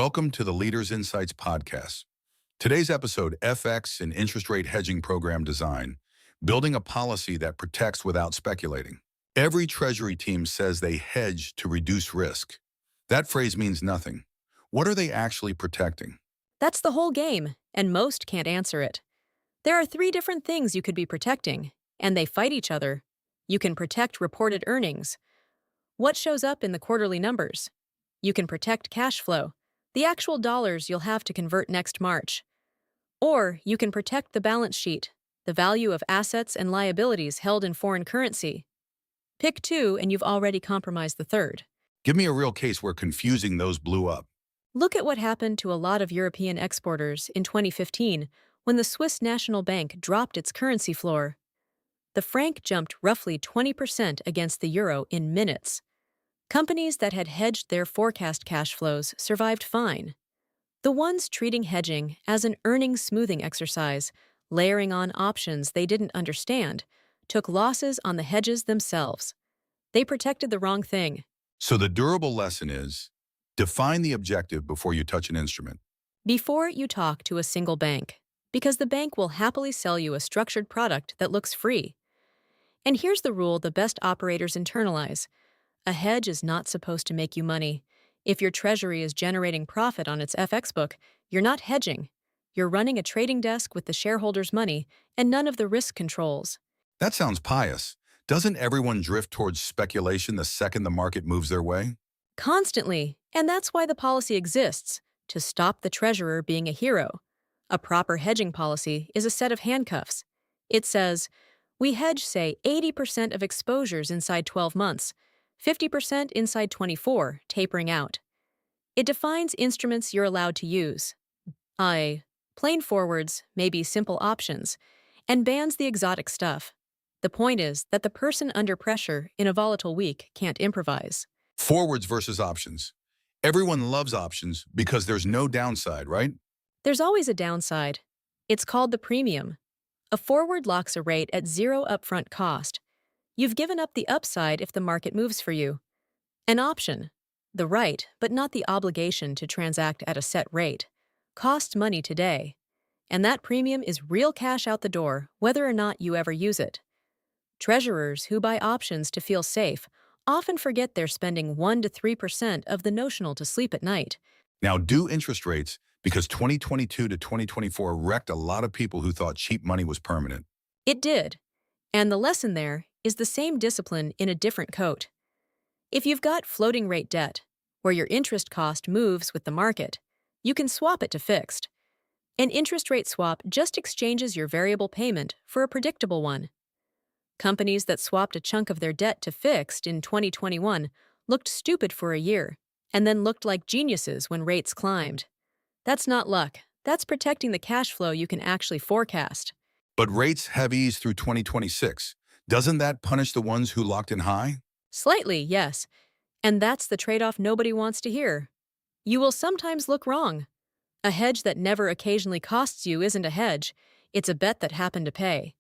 Welcome to the Leaders Insights podcast. Today's episode, FX and interest rate hedging program design, building a policy that protects without speculating. Every treasury team says they hedge to reduce risk. That phrase means nothing. What are they actually protecting? That's the whole game, and most can't answer it. There are three different things you could be protecting, and they fight each other. You can protect reported earnings. What shows up in the quarterly numbers? You can protect cash flow, the actual dollars you'll have to convert next March. Or you can protect the balance sheet, the value of assets and liabilities held in foreign currency. Pick two, and you've already compromised the third. Give me a real case where confusing those blew up. Look at what happened to a lot of European exporters in 2015 when the Swiss National Bank dropped its currency floor. The franc jumped roughly 20% against the euro in minutes. Companies that had hedged their forecast cash flows survived fine. The ones treating hedging as an earnings smoothing exercise, layering on options they didn't understand, took losses on the hedges themselves. They protected the wrong thing. So the durable lesson is, define the objective before you touch an instrument. Before you talk to a single bank, because the bank will happily sell you a structured product that looks free. And here's the rule the best operators internalize. A hedge is not supposed to make you money. If your treasury is generating profit on its FX book, you're not hedging. You're running a trading desk with the shareholders' money and none of the risk controls. That sounds pious. Doesn't everyone drift towards speculation the second the market moves their way? Constantly, and that's why the policy exists, to stop the treasurer being a hero. A proper hedging policy is a set of handcuffs. It says, we hedge, say, 80% of exposures inside 12 months, 50% inside 24, tapering out. It defines instruments you're allowed to use, plain forwards, maybe simple options, and bans the exotic stuff. The point is that the person under pressure in a volatile week can't improvise. Forwards versus options. Everyone loves options because there's no downside, right? There's always a downside. It's called the premium. A forward locks a rate at zero upfront cost. You've given up the upside if the market moves for you. An option, the right but not the obligation to transact at a set rate, costs money today. And that premium is real cash out the door, whether or not you ever use it. Treasurers who buy options to feel safe often forget they're spending 1 to 3% of the notional to sleep at night. Now, do interest rates, because 2022 to 2024 wrecked a lot of people who thought cheap money was permanent. It did. And the lesson there is the same discipline in a different coat. If you've got floating rate debt, where your interest cost moves with the market, you can swap it to fixed. An interest rate swap just exchanges your variable payment for a predictable one. Companies that swapped a chunk of their debt to fixed in 2021 looked stupid for a year, and then looked like geniuses when rates climbed. That's not luck. That's protecting the cash flow you can actually forecast. But rates have eased through 2026. Doesn't that punish the ones who locked in high? Slightly, yes. And that's the trade-off nobody wants to hear. You will sometimes look wrong. A hedge that never occasionally costs you isn't a hedge. It's a bet that happened to pay.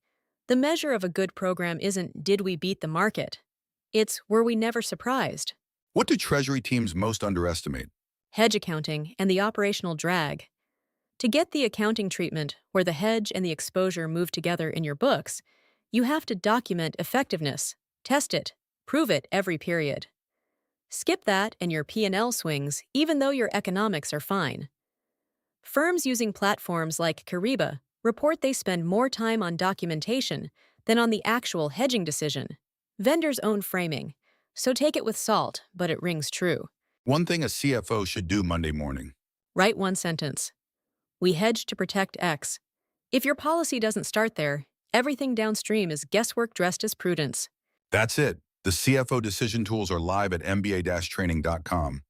The measure of a good program isn't, did we beat the market? It's, were we never surprised? What do treasury teams most underestimate? Hedge accounting and the operational drag. To get the accounting treatment where the hedge and the exposure move together in your books, you have to document effectiveness, test it, prove it every period. Skip that and your P&L swings even though your economics are fine. Firms using platforms like Kyriba report they spend more time on documentation than on the actual hedging decision. Vendors own framing, so take it with salt, but it rings true. One thing a CFO should do Monday morning. Write one sentence. We hedge to protect X. If your policy doesn't start there, everything downstream is guesswork dressed as prudence. That's it. The CFO decision tools are live at mba-training.com.